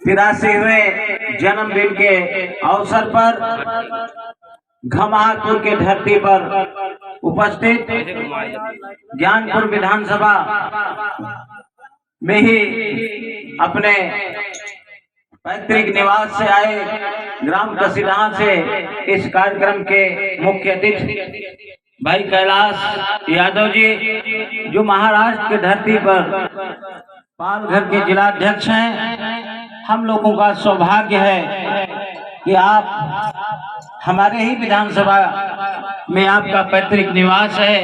83वें जन्मदिन के अवसर पर घमारपुर के धरती पर उपस्थित ज्ञानपुर विधानसभा में ही अपने पैतृक निवास से आए ग्राम कसीडहा से इस कार्यक्रम के मुख्य अतिथि भाई कैलाश यादव जी, जो महाराष्ट्र के धरती पर पालघर के जिलाध्यक्ष हैं। हम लोगों का सौभाग्य है कि आप हमारे ही विधानसभा में आपका पैतृक निवास है,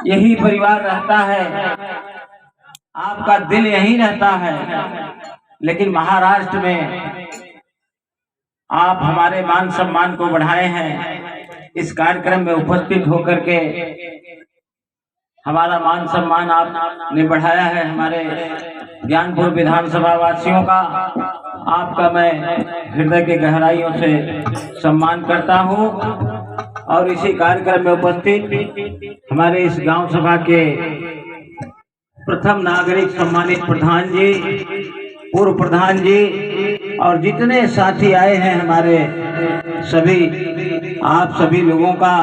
यही परिवार रहता है, आपका दिल यहीं रहता है। लेकिन महाराष्ट्र में आप हमारे मान सम्मान को बढ़ाए हैं। इस कार्यक्रम में उपस्थित होकर के हमारा मान सम्मान आपने बढ़ाया है। हमारे ज्ञानपुर विधानसभा वासियों का आपका मैं हृदय के गहराइयों से सम्मान करता हूं। और इसी कार्यक्रम में उपस्थित हमारे इस गांव सभा के प्रथम नागरिक सम्मानित प्रधान जी, पूर्व प्रधान जी और जितने साथी आए हैं हमारे सभी, आप सभी लोगों का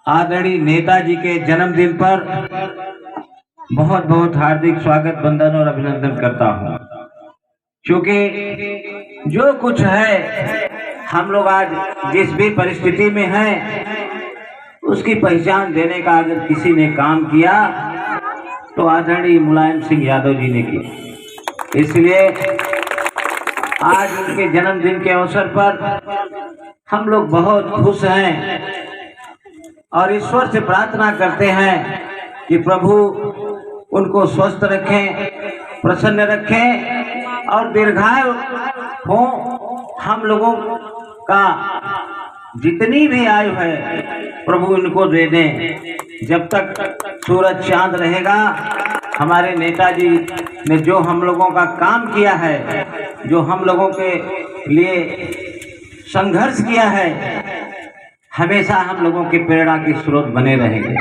आदरणीय नेताजी के जन्मदिन पर बहुत बहुत हार्दिक स्वागत, वंदन और अभिनंदन करता हूं। क्योंकि जो कुछ है हम लोग आज जिस भी परिस्थिति में हैं, उसकी पहचान देने का अगर किसी ने काम किया तो आदरणीय मुलायम सिंह यादव जी ने किया। इसलिए आज उनके जन्मदिन के अवसर पर हम लोग बहुत खुश हैं और ईश्वर से प्रार्थना करते हैं कि प्रभु उनको स्वस्थ रखें, प्रसन्न रखें और दीर्घायु हो। हम लोगों का जितनी भी आयु है प्रभु इनको दे दें। जब तक सूरज चांद रहेगा, हमारे नेताजी ने जो हम लोगों का काम किया है, जो हम लोगों के लिए संघर्ष किया है, हमेशा हम लोगों की प्रेरणा की स्रोत बने रहेंगे।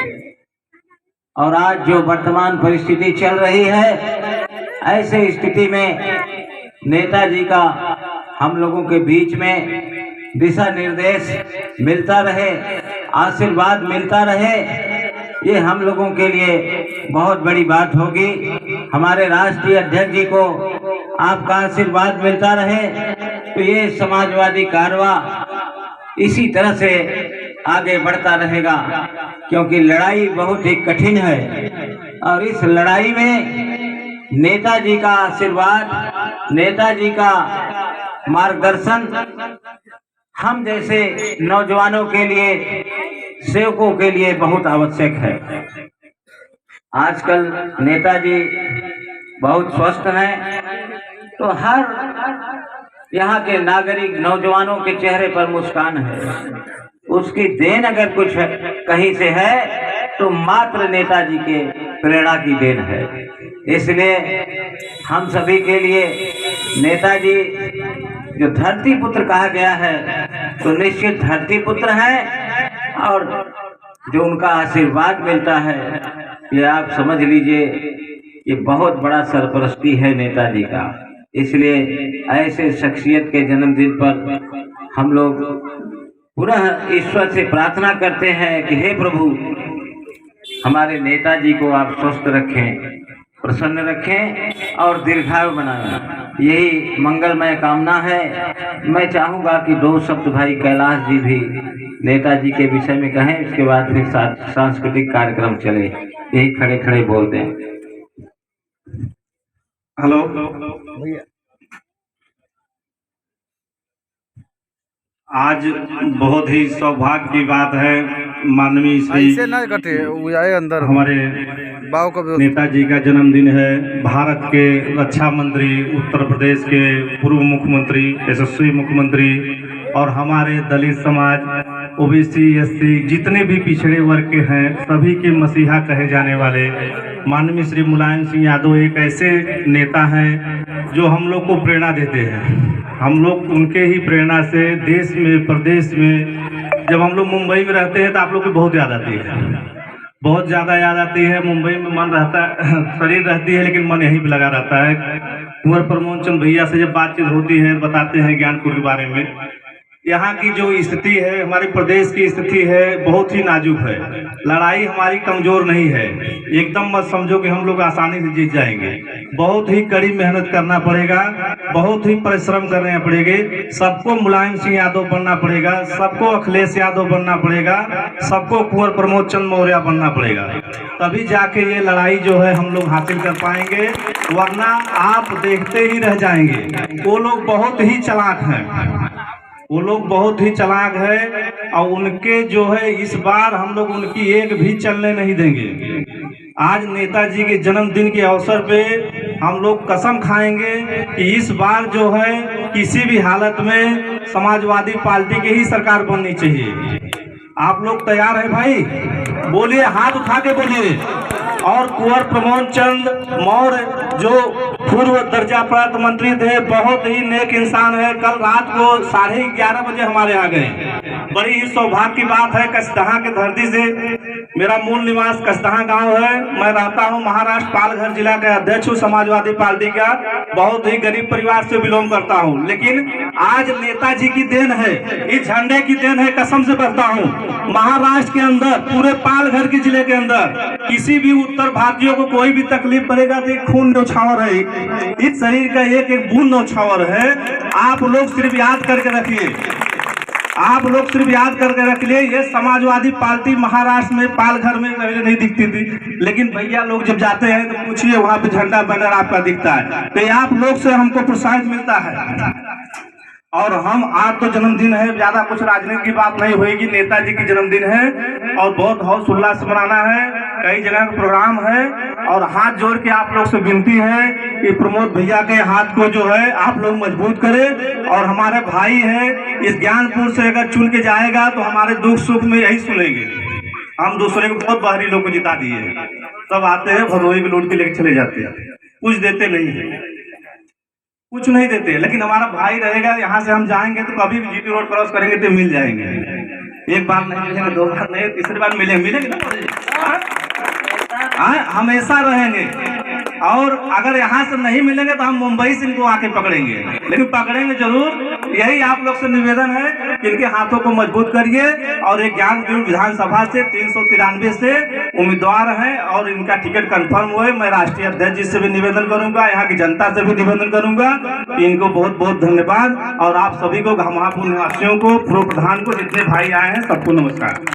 और आज जो वर्तमान परिस्थिति चल रही है, ऐसे स्थिति में नेताजी का हम लोगों के बीच में दिशा निर्देश मिलता रहे, आशीर्वाद मिलता रहे, ये हम लोगों के लिए बहुत बड़ी बात होगी। हमारे राष्ट्रीय अध्यक्ष जी को आपका आशीर्वाद मिलता रहे तो ये समाजवादी कारवा इसी तरह से आगे बढ़ता रहेगा। क्योंकि लड़ाई बहुत ही कठिन है और इस लड़ाई में नेताजी का आशीर्वाद, नेताजी का मार्गदर्शन हम जैसे नौजवानों के लिए, सेवकों के लिए बहुत आवश्यक है। आजकल नेताजी बहुत स्वस्थ हैं तो हर यहाँ के नागरिक नौजवानों के चेहरे पर मुस्कान है। उसकी देन अगर कुछ कहीं से है तो मात्र नेताजी के प्रेरणा की देन है। इसलिए हम सभी के लिए नेताजी जो धरती पुत्र कहा गया है तो निश्चित धरती पुत्र है। और जो उनका आशीर्वाद मिलता है, ये आप समझ लीजिए, ये बहुत बड़ा सरपरस्ती है नेताजी का। इसलिए ऐसे शख्सियत के जन्मदिन पर हम लोग पुनः ईश्वर से प्रार्थना करते हैं कि हे प्रभु, हमारे नेताजी को आप स्वस्थ रखें, प्रसन्न रखें और दीर्घायु बनाएं। यही मंगलमय कामना है। मैं चाहूँगा कि दो शब्द भाई कैलाश जी भी नेताजी के विषय में कहें, उसके बाद फिर सांस्कृतिक कार्यक्रम चले। यही खड़े खड़े बोल दें। हेलो भैया, आज बहुत ही सौभाग्य की बात है, माननीय श्री ऐसे ना कटे वो आए अंदर। हमारे बाव का नेताजी का जन्मदिन है। भारत के रक्षा मंत्री, उत्तर प्रदेश के पूर्व मुख्यमंत्री, यशस्वी मुख्यमंत्री और हमारे दलित समाज, ओबीसी, एससी जितने भी पिछड़े वर्ग के हैं, सभी के मसीहा कहे जाने वाले माननीय श्री मुलायम सिंह यादव एक ऐसे नेता हैं जो हम लोग को प्रेरणा देते हैं। हम लोग उनके ही प्रेरणा से देश में, प्रदेश में, जब हम लोग मुंबई में रहते हैं तो आप लोग को बहुत याद आती है। बहुत ज़्यादा याद आती है। मुंबई में मन रहता है, शरीर रहती है लेकिन मन यहीं पे लगा रहता है। कुंवर प्रमोद चंद भैया से जब बातचीत होती है, बताते हैं ज्ञानपुर के बारे में। यहाँ की जो स्थिति है, हमारे प्रदेश की स्थिति है, बहुत ही नाजुक है। लड़ाई हमारी कमजोर नहीं है, एकदम मत समझो कि हम लोग आसानी से जीत जाएंगे। बहुत ही कड़ी मेहनत करना पड़ेगा, बहुत ही परिश्रम करने पड़ेंगे। सबको मुलायम सिंह यादव बनना पड़ेगा, सबको अखिलेश यादव बनना पड़ेगा, सबको कुंवर प्रमोद चंद मौर्य बनना पड़ेगा, तभी जाके ये लड़ाई जो है हम लोग हासिल कर पाएंगे, वरना आप देखते ही रह जाएंगे। वो लोग बहुत ही चालाक हैं, वो लोग बहुत ही चालाक है, और उनके जो है इस बार हम लोग उनकी एक भी चलने नहीं देंगे। आज नेताजी के जन्मदिन के अवसर पे हम लोग कसम खाएंगे कि इस बार जो है किसी भी हालत में समाजवादी पार्टी की ही सरकार बननी चाहिए। आप लोग तैयार है भाई? बोलिए, हाथ उठा के बोलिए। और कुंवर प्रमोद चंद मौर्य जो पूर्व दर्जा प्राप्त मंत्री थे, बहुत ही नेक इंसान है। कल रात को 11:30 बजे हमारे यहाँ गए। बड़ी ही सौभाग्य की बात है। कसदहा के धरती से, मेरा मूल निवास कसदहा गांव है। मैं रहता हूं महाराष्ट्र पालघर जिला का अध्यक्ष हूं समाजवादी पार्टी का। बहुत ही गरीब परिवार से बिलोंग करता हूं, लेकिन आज नेताजी की देन है, इस झंडे की देन है। कसम से कहता हूं, महाराष्ट्र के अंदर, पूरे पालघर के जिले के अंदर किसी भी उत्तर भारतीयों को कोई भी तकलीफ पड़ेगा तो एक खून न्यौछावर है, इस शरीर का एक एक बूंद न्यौछावर है। आप लोग सिर्फ याद करके रखिए, आप लोग सिर्फ याद करके रख लिए। ये समाजवादी पार्टी महाराष्ट्र में पालघर में पहले नहीं दिखती थी, लेकिन भैया लोग जब जाते हैं तो पूछिए, वहां पे झंडा बैनर आपका दिखता है। तो आप लोग से हमको प्रोत्साहन मिलता है। और हम, आज तो जन्मदिन है, ज्यादा कुछ राजनीति की बात नहीं होगी, नेताजी की जन्मदिन है और बहुत हौस उल्लास से मनाना है। कई जगह का प्रोग्राम है, और हाथ जोड़ के आप लोग से विनती है कि प्रमोद भैया के हाथ को जो है आप लोग मजबूत करें। और हमारे भाई है, इस ज्ञानपुर से अगर चुन के जाएगा तो हमारे दुख सुख में यही सुनेंगे। हम दूसरे को बहुत बाहरी लोग को जिता दिए, सब आते हैं भदोही में लूट के लेके चले जाते हैं, कुछ देते नहीं है, कुछ नहीं देते। लेकिन हमारा भाई रहेगा, यहाँ से हम जाएंगे तो कभी भी जीटी रोड क्रॉस करेंगे तो मिल जाएंगे। एक बार नहीं मिलेंगे, दो बार नहीं, तीसरी बार मिलेंगे ना, हमेशा रहेंगे। और अगर यहाँ से नहीं मिलेंगे तो हम मुंबई से इनको आके पकड़ेंगे, लेकिन पकड़ेंगे जरूर। यही आप लोग से निवेदन है कि इनके हाथों को मजबूत करिए। और एक ज्ञानपुर विधानसभा से 393 से उम्मीदवार हैं और इनका टिकट कंफर्म हुए। मैं राष्ट्रीय अध्यक्ष जी से भी निवेदन करूंगा, यहाँ की जनता से भी निवेदन करूंगा। इनको बहुत बहुत धन्यवाद। और आप सभी को, महापुर निवासियों को, पूर्व प्रधान को, जितने भाई आए हैं सबको नमस्कार।